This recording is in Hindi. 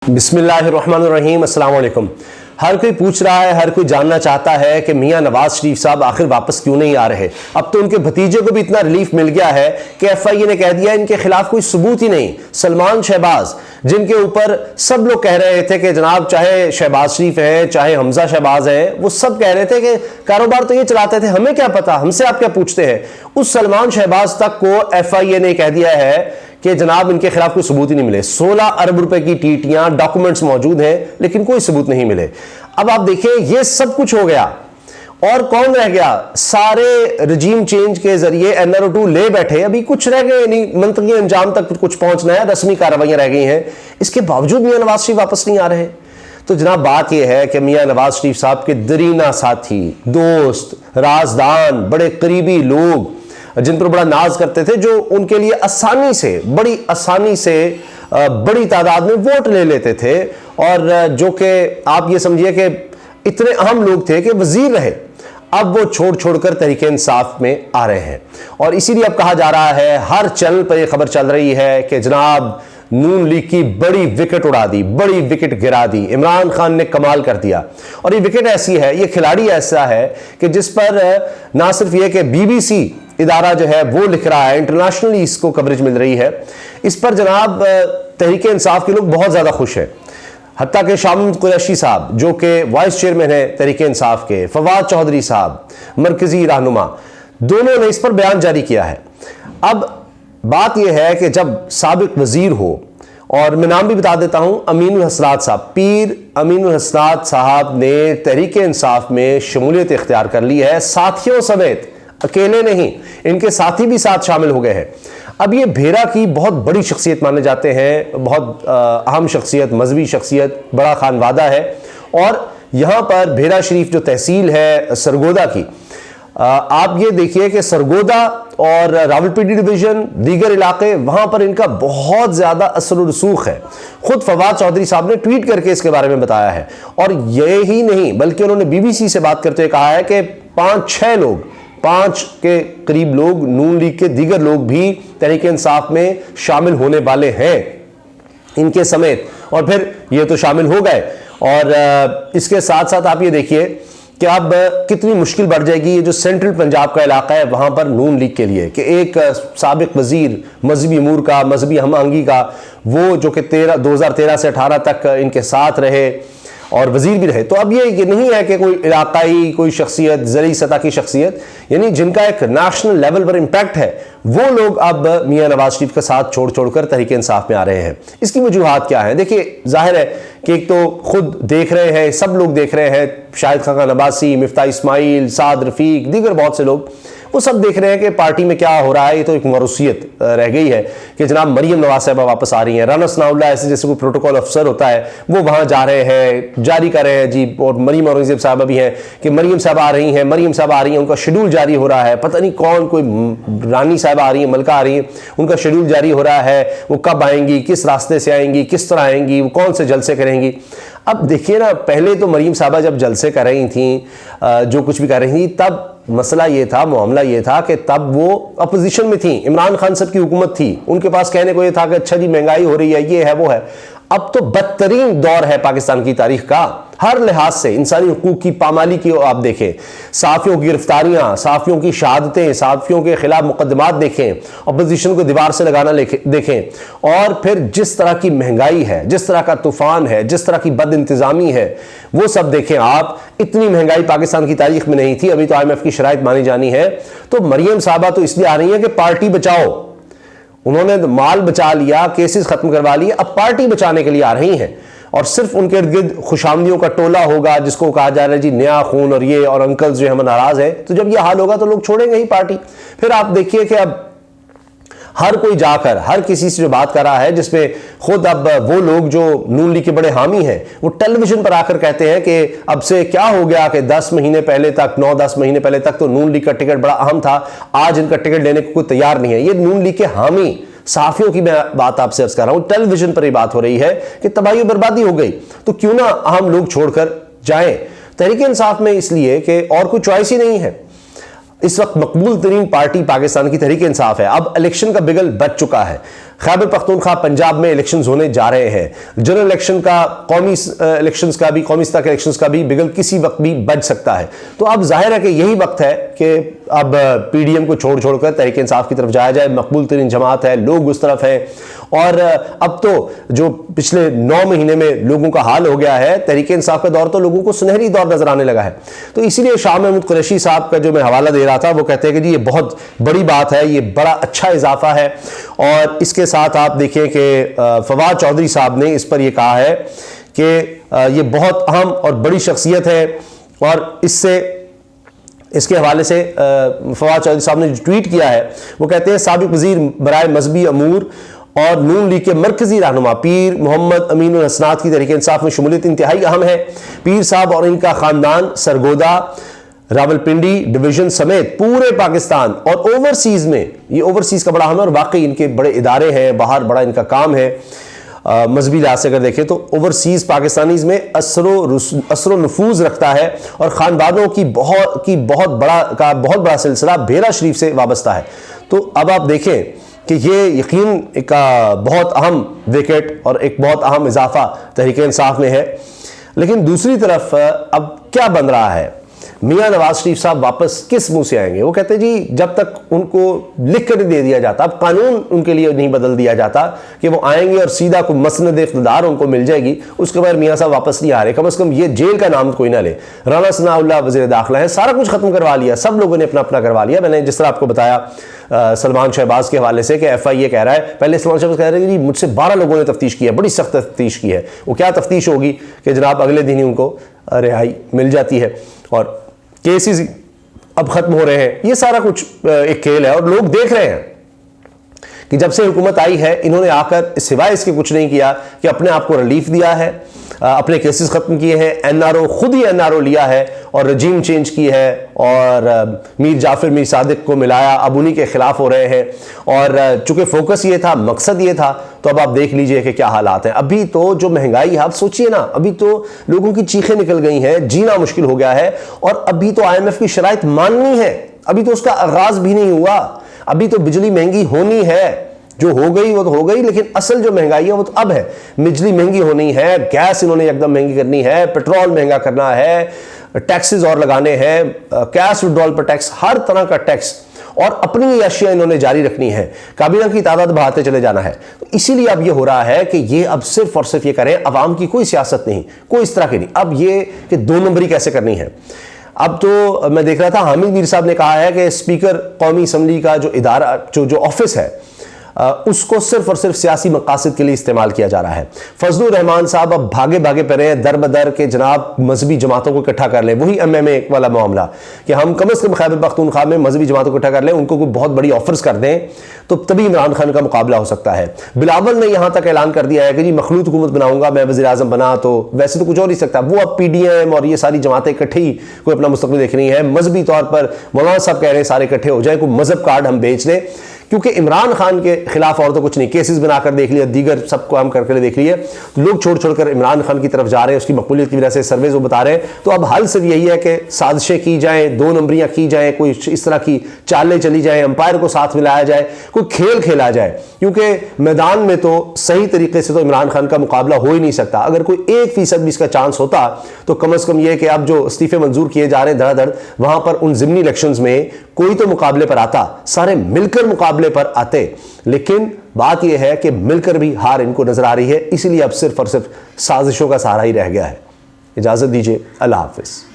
बिस्मिल्लाहिर्रहमानिर्रहीम, अस्सलाम वालेकुम। हर कोई पूछ रहा है, हर कोई जानना चाहता है कि मियां नवाज शरीफ साहब आखिर वापस क्यों नहीं आ रहे। अब तो उनके भतीजे को भी इतना रिलीफ मिल गया है कि एफआईए ने कह दिया इनके खिलाफ कोई सबूत ही नहीं। सलमान शहबाज, जिनके ऊपर सब लोग कह रहे थे कि जनाब चाहे शहबाज शरीफ है चाहे हमजा शहबाज है, वो सब कह रहे थे कि कारोबार तो ये चलाते थे, हमें क्या पता, हमसे आप क्या पूछते हैं। उस सलमान शहबाज तक को एफआईए ने कह दिया है कि जनाब इनके खिलाफ कोई सबूत ही नहीं मिले। 16 अरब रुपए की टीटियां, डॉक्यूमेंट्स मौजूद हैं, लेकिन कोई सबूत नहीं मिले। अब आप देखिए, ये सब कुछ हो गया और कौन रह गया? सारे रजीम चेंज के जरिए NRO2 ले बैठे, अभी कुछ रह गए नहीं, मंतकी अंजाम तक कुछ पहुंचना है, रस्मी कार्रवाइयां रह गई हैं। इसके बावजूद मियां नवाज शरीफ वापस नहीं आ रहे। तो जनाब बात यह है कि मियां नवाज शरीफ साहब के दरीना साथी, दोस्त, राजदान, बड़े करीबी लोग जिन पर बड़ा नाज करते थे, जो उनके लिए बड़ी आसानी से बड़ी तादाद में वोट ले लेते थे, और जो कि आप ये समझिए कि इतने अहम लोग थे कि वजीर रहे, अब वो छोड़कर तहरीक इंसाफ में आ रहे हैं। और इसीलिए अब कहा जा रहा है, हर चैनल पर यह खबर चल रही है कि जनाब नून लीग की बड़ी विकेट उड़ा दी, बड़ी विकेट गिरा दी, इमरान खान ने कमाल कर दिया। और ये विकेट ऐसी है, ये खिलाड़ी ऐसा है कि जिस पर ना सिर्फ ये कि BBC इदारा जो है वो लिख रहा है, इंटरनेशनली इसको कवरेज मिल रही है, इस पर जनाब तहरीक इंसाफ के लोग बहुत ज्यादा खुश हैं। हत्ता के शामिल कुरैशी साहब, जो कि वाइस चेयरमैन है तहरीक इंसाफ के, फवाद चौधरी साहब मरकजी रहनुमा, दोनों ने इस पर बयान जारी किया है। अब बात यह है कि जब साबिक वजीर हो, और मैं नाम भी बता देता हूं, अमीनुल हसनात साहब, पीर अमीनुल हसनात साहब ने तहरीक इंसाफ में शमूलियत इख्तियार कर ली है, साथियों समेत, अकेले नहीं, इनके साथी भी साथ शामिल हो गए हैं। अब ये भेरा की बहुत बड़ी शख्सियत माने जाते हैं, बहुत अहम शख्सियत, मजहबी शख्सियत, बड़ा खानवादा है। और यहाँ पर भेरा शरीफ जो तहसील है सरगोदा की, आप ये देखिए कि सरगोदा और रावलपिंडी डिवीजन, दीगर इलाके, वहां पर इनका बहुत ज्यादा असर और रसूख है। खुद फवाद चौधरी साहब ने ट्वीट करके इसके बारे में बताया है। और यही नहीं, बल्कि उन्होंने BBC से बात करते हुए कहा है कि 5-6 लोग, 5 के करीब लोग, नून लीग के दीगर लोग भी तहरीक इंसाफ में शामिल होने वाले हैं इनके समेत। और फिर ये तो शामिल हो गए, और इसके साथ साथ आप ये देखिए कि अब कितनी मुश्किल बढ़ जाएगी ये जो सेंट्रल पंजाब का इलाका है, वहां पर नून लीग के लिए कि एक साबिक वजीर मजहबी अमूर का, मजहबी हम आहंगी का, वो जो कि 2013 से 18 तक इनके साथ रहे और वजीर भी रहे। तो अब ये नहीं है कि कोई इलाकाई कोई शख्सियत, ज़री सतह की शख्सियत, यानी जिनका एक नेशनल लेवल पर इम्पैक्ट है, वो लोग अब मियां नवाज शरीफ का साथ छोड़कर तहरीक इंसाफ में आ रहे हैं। इसकी वजूहात क्या है? देखिए, जाहिर है कि एक तो खुद देख रहे हैं, सब लोग देख रहे हैं, शाहिद खान अब्बासी, मिफ्ता इस्माइल, साद रफीक, दीगर बहुत से लोग, वो सब देख रहे हैं कि पार्टी में क्या हो रहा है। ये तो एक मरूसियत रह गई है कि जनाब मरियम नवाज साहबा वापस आ रही हैं, राना सनाउल्लाह ऐसे जैसे कोई प्रोटोकॉल अफसर होता है, वो वहां जा रहे हैं, जारी कर रहे हैं जी। और मरियम औरंगजेब साहबा भी हैं कि मरियम साहब आ रही हैं, मरियम साहब आ रही हैं, उनका शेड्यूल जारी हो रहा है। पता नहीं कौन, कोई रानी साहब आ रही है, मलका आ रही है, उनका शेड्यूल जारी हो रहा है, वो कब आएंगी, किस रास्ते से आएंगी, किस तरह आएंगी, वो कौन से जलसे करेंगी। अब देखिए ना, पहले तो मरियम साहबा जब जलसे कर रही थी, जो कुछ भी कर रही थी, तब मसला ये था, मामला ये था कि तब वो अपोजिशन में थी, इमरान खान साहब की हुकूमत थी, उनके पास कहने को ये था कि अच्छा जी महंगाई हो रही है, ये है वो है। अब तो बदतरीन दौर है पाकिस्तान की तारीख का, हर लिहाज से इंसानी हुकूक की पामाली की आप देखें, साफियों की गिरफ्तारियां, साफियों की शहादतें, साफियों के खिलाफ मुकदमात देखें, अपोजिशन को दीवार से लगाना देखें, और फिर जिस तरह की महंगाई है, जिस तरह का तूफान है, जिस तरह की बद इंतजामी है, वो सब देखें आप। इतनी महंगाई पाकिस्तान की तारीख में नहीं थी, अभी तो IMF की शराइत मानी जानी है। तो मरियम साहबा तो इसलिए आ रही है कि पार्टी बचाओ, उन्होंने माल बचा लिया, केसेस खत्म करवा लिए, अब पार्टी बचाने के लिए आ रही हैं। और सिर्फ उनके इर्द गिर्द खुशामदियों का टोला होगा, जिसको कहा जा रहा है जी नया खून, और ये और अंकल्स जो हम नाराज हैं। तो जब ये हाल होगा तो लोग छोड़ेंगे ही पार्टी। फिर आप देखिए कि अब हर कोई जाकर हर किसी से जो बात कर रहा है, जिसमें खुद अब वो लोग जो नून लीग के बड़े हामी हैं, वो टेलीविजन पर आकर कहते हैं कि अब से क्या हो गया कि 10 महीने पहले तक, 9-10 महीने पहले तक तो नून लीग का टिकट बड़ा अहम था, आज इनका टिकट लेने को कोई तैयार नहीं है। ये नून लीग के हामी साफियों की मैं बात आपसे अर्ज कर रहा हूं, टेलीविजन पर ही बात हो रही है कि तबाही बर्बादी हो गई, तो क्यों ना अहम लोग छोड़कर जाएं तहरीक इंसाफ में, इसलिए कि और कोई चॉइस ही नहीं है। इस वक्त मकबूल तरीन पार्टी पाकिस्तान की तहरीक इंसाफ है। अब इलेक्शन का बिगल बच चुका है, खैबर पख्तूनख्वा पंजाब में इलेक्शंस होने जा रहे हैं। जनरल इलेक्शन का, कौमी इलेक्शंस का भी, कौमी सतह के इलेक्शंस का भी बिगल किसी वक्त भी बज सकता है। तो अब जाहिर है कि यही वक्त है कि अब पीडीएम को छोड़ छोड़कर तहरीक इंसाफ की तरफ जाया जाए। मकबूल तरीन जमात है, लोग उस तरफ हैं। और अब तो जो पिछले 9 महीने में लोगों का हाल हो गया है, तहरीक इंसाफ का दौर तो लोगों को सुनहरी दौर नजर आने लगा है। तो इसीलिए शाह महमूद कुरैशी साहब का जो मैं हवाला दे रहा था, वो कहते हैं कि जी ये बहुत बड़ी बात है, ये बड़ा अच्छा इजाफा है। और इसके साथ आप देखिए कि फवाद चौधरी साहब ने इस पर यह कहा है कि ये बहुत अहम और बड़ी शख्सियत है। और इसके हवाले से फवाद चौधरी साहब ने जो ट्वीट किया है, वो कहते हैं साबिक वजीर बराए मजहबी अमूर और नून लीग के मरकजी रहनुमा पीर मोहम्मद अमीनुल हसनात की तहरीक इंसाफ में शमूलियत इंतहाई अहम है। पीर साहब और इनका खानदान सरगोदा, रावलपिंडी डिवीजन समेत पूरे पाकिस्तान और ओवरसीज में, ये ओवरसीज का बड़ा अहम है और वाकई इनके बड़े इदारे हैं, बाहर बड़ा इनका काम है। मजहबी लिहाज से अगर देखें तो ओवरसीज पाकिस्तानीज में असरो नफूज रखता है और खानदानों की बहुत बड़ा सिलसिला बेरा शरीफ से वाबस्ता है। तो अब आप देखें कि ये यकीन का बहुत अहम विकेट और एक बहुत अहम इजाफा तहरीक इंसाफ में है। लेकिन दूसरी तरफ अब क्या बन रहा है, मियां नवाज शरीफ साहब वापस किस मुंह से आएंगे? वो कहते हैं जी जब तक उनको लिख कर दे दिया जाता, अब कानून उनके लिए नहीं बदल दिया जाता कि वो आएंगे और सीधा कोई मसनद इख्तिदार उनको मिल जाएगी, उसके बाद मियां साहब वापस नहीं आ रहे। कम से कम ये जेल का नाम कोई ना ले। राना सनाउल्लाह वज़ीर दाखिला है, सारा कुछ खत्म करवा लिया, सब लोगों ने अपना अपना करवा लिया। मैंने जिस तरह आपको बताया सलमान शहबाज के हवाले से कि FIA कह रहा है, पहले सलमान शहबाज कह रहे हैं कि मुझसे 12 लोगों ने तफ्तीश की है, बड़ी सख्त तफ्तीश की है। वो क्या तफ्तीश होगी कि जनाब अगले दिन ही उनको रिहाई मिल जाती है और केसेस अब खत्म हो रहे हैं। ये सारा कुछ एक खेल है और लोग देख रहे हैं कि जब से हुकूमत आई है इन्होंने आकर सिवाय इसके कुछ नहीं किया कि अपने आप को रिलीफ दिया है, अपने केसेस खत्म किए हैं, NRO खुद ही NRO लिया है और रजीम चेंज की है और मीर जाफर मीर सादिक को मिलाया, अब उन्हीं के खिलाफ हो रहे हैं। और चूंकि फोकस ये था, मकसद ये था, तो अब आप देख लीजिए कि क्या हालात हैं। अभी तो जो महंगाई है, आप सोचिए ना, अभी तो लोगों की चीखें निकल गई हैं, जीना मुश्किल हो गया है। और अभी तो IMF की शराइत माननी है, अभी तो उसका आगाज भी नहीं हुआ। अभी तो बिजली महंगी होनी है, जो हो गई वो तो हो गई, लेकिन असल जो महंगाई है वो तो अब है। बिजली महंगी होनी है, गैस इन्होंने एकदम महंगी करनी है, पेट्रोल महंगा करना है, टैक्सेस और लगाने हैं, कैश विड्रॉल पर टैक्स, हर तरह का टैक्स, और अपनी अशिया इन्होंने जारी रखनी है, काबीना की तादाद बढ़ाते चले जाना है। तो इसीलिए अब ये हो रहा है कि ये अब सिर्फ और सिर्फ ये करें, अवाम की कोई सियासत नहीं, कोई इस तरह की नहीं। अब ये कि 2 नंबरी कैसे करनी है। अब तो मैं देख रहा था हामिद मीर साहब ने कहा है कि स्पीकर कौमी असम्बली का जो इदारा जो ऑफिस है उसको सिर्फ और सिर्फ सियासी मकासद के लिए इस्तेमाल किया जा रहा है। फजलुर रहमान साहब अब भागे भागे पड़े हैं दर बदर के जनाब मजहबी जमातों को इकट्ठा कर लें, वही MMA वाला मामला कि हम कम से कम खैबर पख्तूनख्वा में मजहबी जमातों को इकट्ठा कर लें, उनको कोई बहुत बड़ी ऑफर्स कर दें, तो तभी इमरान खान का मुकाबला हो सकता है। बिलावल ने यहां तक ऐलान कर दिया है कि जी मखलूत हुकूमत बनाऊंगा मैं, वज़ीर आज़म बना तो वैसे तो कुछ हो नहीं सकता। वो अब PDM और ये सारी जमातें इकट्ठी ही कोई अपना मुस्तकबिल देख रही है। मजहबी तौर पर मौलाना साहब कह रहे हैं सारे इकट्ठे हो जाए, कोई मजहब कार्ड हम बेच लें, क्योंकि इमरान खान के खिलाफ और तो कुछ नहीं, केसेस बनाकर देख लिया, दीगर सब काम करके देख लिए, तो लोग छोड़ छोड़कर इमरान खान की तरफ जा रहे हैं, उसकी मकबूलियत की वजह से सर्वेज वो बता रहे हैं। तो अब हल सिर्फ यही है कि साजिशें की जाएं, 2 नंबरियां की जाएं, कोई इस तरह की चालें चली जाएं, अंपायर को साथ मिलाया जाए, कोई खेल खेला जाए, क्योंकि मैदान में तो सही तरीके से तो इमरान खान का मुकाबला हो ही नहीं सकता। अगर कोई 1% भी इसका चांस होता तो कम से कम यह कि अब जो इस्तीफे मंजूर किए जा रहे हैं धड़ाधड़, वहां पर उन ज़िमनी इलेक्शंस में कोई तो मुकाबले पर आता, सारे मिलकर मुकाबले पर आते। लेकिन बात यह है कि मिलकर भी हार इनको नजर आ रही है, इसीलिए अब सिर्फ और सिर्फ साजिशों का सहारा ही रह गया है। इजाजत दीजिए, अल्लाह हाफिज।